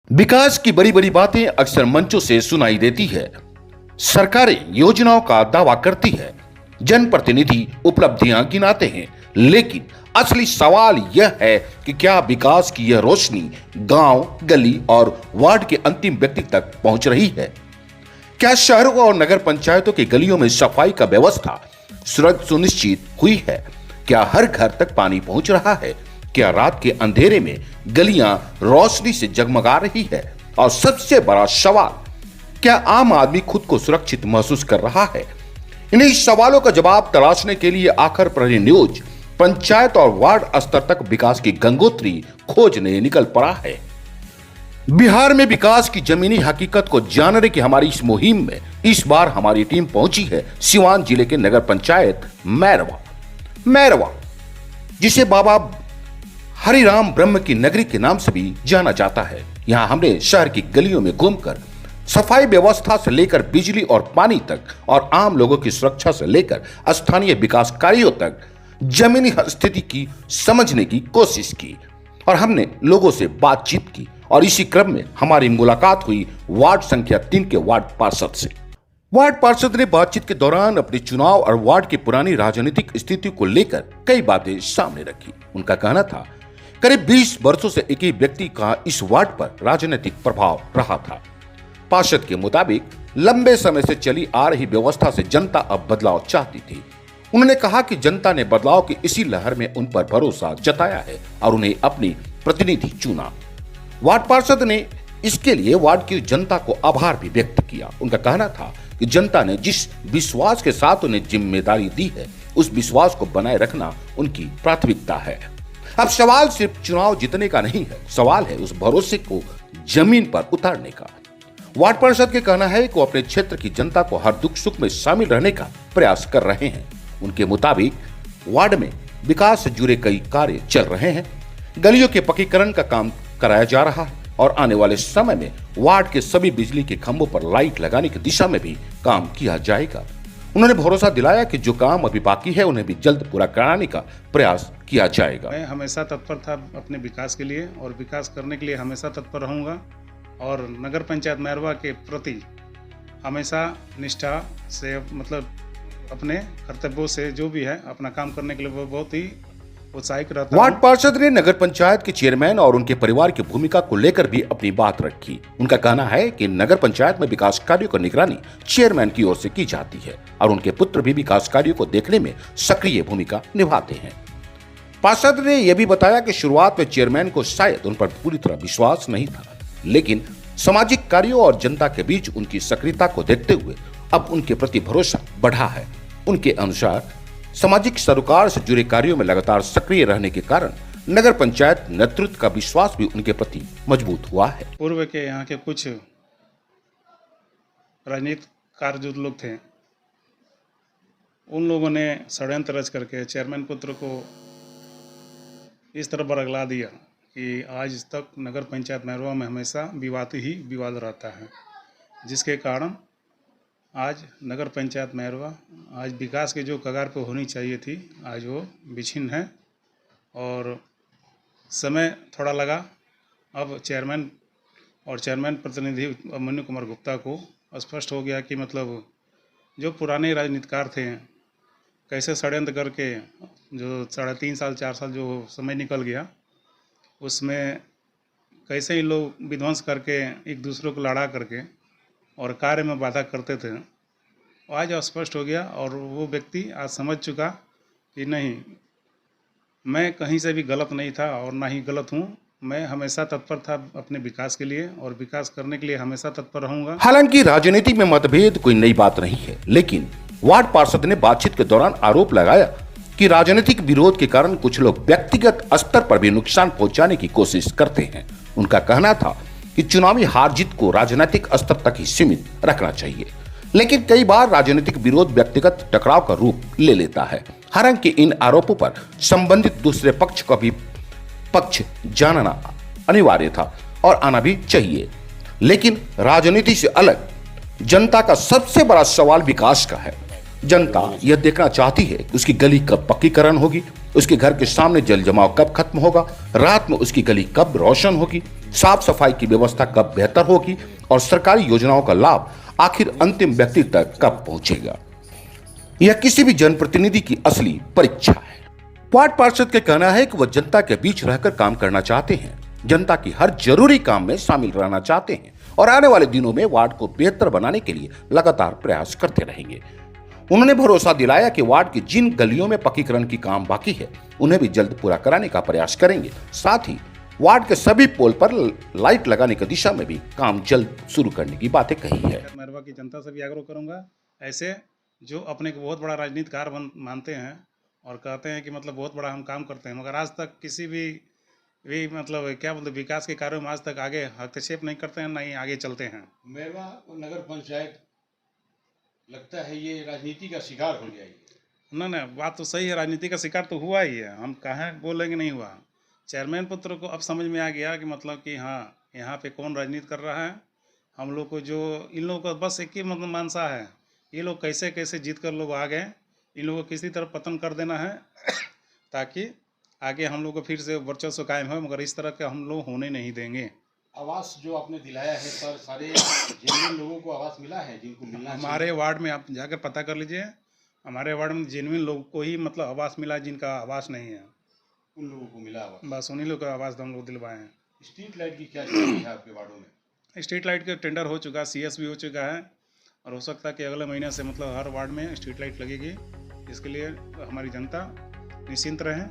विकास की बड़ी बड़ी बातें अक्सर मंचों से सुनाई देती है। सरकारें योजनाओं का दावा करती है, जनप्रतिनिधि उपलब्धियां गिनाते हैं, लेकिन असली सवाल यह है कि क्या विकास की यह रोशनी गांव, गली और वार्ड के अंतिम व्यक्ति तक पहुंच रही है? क्या शहरों और नगर पंचायतों की गलियों में सफाई का व्यवस्था सुनिश्चित हुई है? क्या हर घर तक पानी पहुंच रहा है? क्या रात के अंधेरे में गलियां रोशनी से जगमगा रही है? और सबसे बड़ा सवाल, क्या आम आदमी खुद को सुरक्षित महसूस कर रहा है? इन्हीं सवालों का जवाब तलाशने के लिए आखिर प्रहरी न्यूज पंचायत और वार्ड स्तर तक विकास की गंगोत्री खोजने निकल पड़ा है। बिहार में विकास की जमीनी हकीकत को जानने की हमारी इस मुहिम में इस बार हमारी टीम पहुंची है सिवान जिले के नगर पंचायत मैरवा, जिसे बाबा हरिराम ब्रह्म की नगरी के नाम से भी जाना जाता है। यहाँ हमने शहर की गलियों में घूमकर सफाई व्यवस्था से लेकर बिजली और पानी तक और आम लोगों की सुरक्षा से लेकर स्थानीय विकास कार्यों तक जमीनी स्थिति की समझने की कोशिश की और हमने लोगों से बातचीत की। और इसी क्रम में हमारी मुलाकात हुई वार्ड संख्या 3 के वार्ड पार्षद से। वार्ड पार्षद ने बातचीत के दौरान अपने चुनाव और वार्ड की पुरानी राजनीतिक स्थिति को लेकर कई बातें सामने रखी। उनका कहना था, करीब 20 वर्षों से एक ही व्यक्ति का इस वार्ड पर राजनीतिक प्रभाव रहा था। पार्षद के मुताबिक लंबे समय से चली आ रही व्यवस्था से जनता अब बदलाव चाहती थी। उन्होंने कहा कि जनता ने बदलाव की इसी लहर में उन पर भरोसा जताया है और उन्हें अपनी प्रतिनिधि चुना। वार्ड पार्षद ने इसके लिए वार्ड की जनता को आभार भी व्यक्त किया। उनका कहना था कि जनता ने जिस विश्वास के साथ उन्हें जिम्मेदारी दी है, उस विश्वास को बनाए रखना उनकी प्राथमिकता है। अब सवाल सिर्फ चुनाव जीतने का नहीं है, सवाल है उस भरोसे को जमीन पर उतारने का। वार्ड पार्षद के कहना है कि वो अपने क्षेत्र की जनता को हर दुख सुख में शामिल रहने का प्रयास कर रहे हैं। उनके मुताबिक वार्ड में विकास से जुड़े कई कार्य चल रहे हैं। गलियों के पक्कीकरण का काम कराया जा रहा है और आने वाले समय में वार्ड के सभी बिजली के खंभों पर लाइट लगाने की दिशा में भी काम किया जाएगा। उन्होंने भरोसा दिलाया कि जो काम अभी बाकी है उन्हें भी जल्द पूरा कराने का प्रयास किया जाएगा। मैं हमेशा तत्पर था अपने विकास के लिए और विकास करने के लिए हमेशा तत्पर रहूँगा और नगर पंचायत मैरवा के प्रति हमेशा निष्ठा से अपने कर्तव्यों से जो भी है अपना काम करने के लिए वो बहुत ही उत्साहित रहता है। वार्ड पार्षद ने नगर पंचायत के चेयरमैन और उनके परिवार की भूमिका को लेकर भी अपनी बात रखी। उनका कहना है कि नगर पंचायत में विकास कार्यों की निगरानी चेयरमैन की ओर से की जाती है और उनके पुत्र भी विकास कार्यों को देखने में सक्रिय भूमिका निभाते हैं। पार्षद ने यह भी बताया कि शुरुआत में चेयरमैन को शायद उन पर पूरी तरह विश्वास नहीं था, लेकिन सामाजिक कार्यों और जनता के बीच उनकी सक्रियता को देखते हुए अब उनके प्रति भरोसा बढ़ा है। उनके अनुसार सामाजिक सरोकार से जुड़े कार्यों में लगातार सक्रिय रहने के कारण नगर पंचायत नेतृत्व का विश्वास भी उनके प्रति मजबूत हुआ है। पूर्व के यहाँ के कुछ राजनीतिकार जो लोग थे, उन लोगों ने षड्यंत्र रच करके चेयरमैन पुत्र को इस तरह बरगला दिया कि आज तक नगर पंचायत मैरवा में हमेशा विवाद ही विवाद रहता है, जिसके कारण आज नगर पंचायत मैरवा आज विकास के जो कगार पर होनी चाहिए थी, आज वो विछिन्न है और समय थोड़ा लगा। अब चेयरमैन प्रतिनिधि अभिमन्यु कुमार गुप्ता को स्पष्ट हो गया कि जो पुराने राजनीतिकार थे कैसे षड्यंत्र करके जो 3.5 साल 4 साल जो समय निकल गया, उसमें कैसे ही लोग विध्वंस करके एक दूसरे को लड़ा करके और कार्य में बाधा करते थे, आज स्पष्ट हो गया और वो व्यक्ति आज समझ चुका कि नहीं, मैं कहीं से भी गलत नहीं था और ना ही गलत हूँ। मैं हमेशा तत्पर था अपने विकास के लिए और विकास करने के लिए हमेशा तत्पर रहूँगा। हालांकि राजनीति में मतभेद कोई नई बात नहीं है, लेकिन वार्ड पार्षद ने बातचीत के दौरान आरोप लगाया कि राजनीतिक विरोध के कारण कुछ लोग व्यक्तिगत स्तर पर भी नुकसान पहुंचाने की कोशिश करते हैं। उनका कहना था कि चुनावी हार जीत को राजनीतिक स्तर तक ही सीमित रखना चाहिए, लेकिन कई बार राजनीतिक विरोध व्यक्तिगत टकराव का रूप ले लेता है। हालांकि इन आरोपों पर संबंधित दूसरे पक्ष का भी पक्ष जानना अनिवार्य था और आना भी चाहिए, लेकिन राजनीति से अलग जनता का सबसे बड़ा सवाल विकास का है। जनता यह देखना चाहती है कि उसकी गली कब पक्कीकरण होगी, उसके घर के सामने जल जमाव कब खत्म होगा, रात में उसकी गली कब रोशन होगी, साफ सफाई की व्यवस्था कब बेहतर होगी और सरकारी योजनाओं का लाभ आखिर अंतिम व्यक्ति तक कब पहुंचेगा, यह किसी भी जनप्रतिनिधि की असली परीक्षा है। वार्ड पार्षद का कहना है कि वह जनता के बीच रहकर काम करना चाहते हैं, जनता की हर जरूरी काम में शामिल रहना चाहते हैं और आने वाले दिनों में वार्ड को बेहतर बनाने के लिए लगातार प्रयास करते रहेंगे। उन्होंने भरोसा दिलाया कि वार्ड की जिन गलियों में पक्कीकरण की काम बाकी है उन्हें भी जल्द पूरा कराने का प्रयास करेंगे। साथ ही वार्ड के सभी पोल पर लाइट लगाने की दिशा में भी काम जल्द शुरू करने की बातें कही है। मैरवा की जनता से भी आग्रह करूंगा, ऐसे जो अपने को बहुत बड़ा राजनीतिकार मानते हैं और कहते हैं कि मतलब बहुत बड़ा हम काम करते हैं, मगर आज तक किसी भी मतलब क्या बोलते विकास के कार्यों में आज तक आगे हस्तक्षेप नहीं करते हैं, नहीं आगे चलते हैं। मैरवा नगर पंचायत लगता है ये राजनीति का शिकार हो गया है। ना बात तो सही है, राजनीति का शिकार तो हुआ ही है, हम कहाँ बोलेंगे नहीं हुआ। चेयरमैन पुत्र को अब समझ में आ गया कि मतलब कि हाँ यहाँ पे कौन राजनीति कर रहा है। हम लोग को जो इन लोगों का बस एक ही मतलब मानसा है, ये लोग कैसे कैसे जीत कर लोग आ गए, इन लोगों को किसी तरह पतन कर देना है ताकि आगे हम लोग को फिर से वर्चस्व कायम हो, मगर इस तरह के हम लोग होने नहीं देंगे। आवास जो आपने दिलाया है सर, सारे जेन्युइन लोगों को आवास मिला है जिनको मिलना चाहिए? हमारे वार्ड में आप जाकर पता कर लीजिए, हमारे वार्ड में जेन्युइन लोगों को ही मतलब आवास मिला, जिनका आवास नहीं है उन लोगों को मिला आवास। बस उन्हीं लोग का आवास हम लोग दिलवाए हैं। स्ट्रीट लाइट की क्या स्थिति है आपके वार्डों में? स्ट्रीट लाइट का टेंडर हो चुका, CS भी हो चुका है और हो सकता है कि अगले महीने से मतलब हर वार्ड में स्ट्रीट लाइट लगेगी। इसके लिए हमारी जनता निश्चिंत रहे।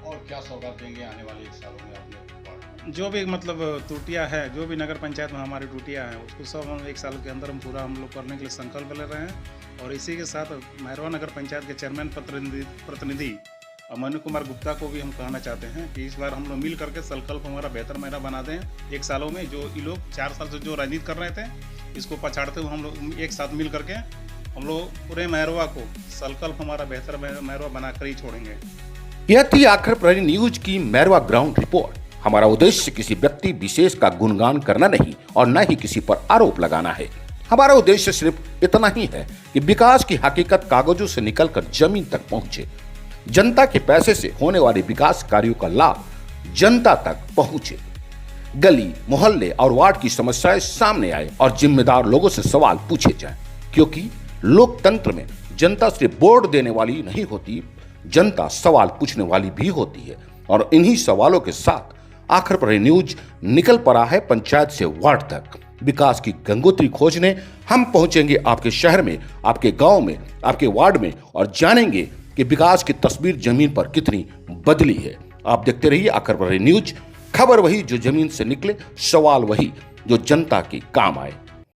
और क्या सौगात देंगे आने वाले 1 सालों में अपने वार्ड? जो भी मतलब त्रुटियां है, जो भी नगर पंचायत में हमारी त्रुटियां हैं, उसको सब हम 1 साल के अंदर हम पूरा हम लोग करने के लिए संकल्प ले रहे हैं। और इसी के साथ मैरवा नगर पंचायत के चेयरमैन प्रतिनिधि मनु कुमार गुप्ता को भी हम कहना चाहते हैं कि इस बार हम लोग मिल करके संकल्प हमारा बेहतर मैरा बना दें। 1 सालों में जो ये लोग 4 साल से जो राजनीति कर रहे थे, इसको पछाड़ते हुए हम लोग एक साथ मिल करके हम लोग पूरे मैरवा को संकल्प हमारा बेहतर मैरवा बनाकर ही छोड़ेंगे। यह थी आखिर प्रहरी न्यूज की मैरवा ग्राउंड रिपोर्ट। हमारा उद्देश्य किसी व्यक्ति विशेष का गुणगान करना नहीं और न ही किसी पर आरोप लगाना है। हमारा उद्देश्य सिर्फ इतना ही है कि विकास की हकीकत कागजों से निकलकर जमीन तक पहुंचे, जनता के पैसे से होने वाले विकास कार्यों का लाभ जनता तक पहुंचे, गली मोहल्ले और वार्ड की समस्याएं सामने आए और जिम्मेदार लोगों से सवाल पूछे जाएं। क्योंकि लोकतंत्र में जनता सिर्फ वोट देने वाली नहीं होती, जनता सवाल पूछने वाली भी होती है। और इन्हीं सवालों के साथ आखिर पर न्यूज निकल पड़ा है पंचायत से वार्ड तक विकास की गंगोत्री खोजने। हम पहुंचेंगे आपके शहर में, आपके गांव में, आपके वार्ड में और जानेंगे कि विकास की तस्वीर जमीन पर कितनी बदली है। आप देखते रहिए आखिर पर न्यूज, खबर वही जो जमीन से निकले, सवाल वही जो जनता की काम आए।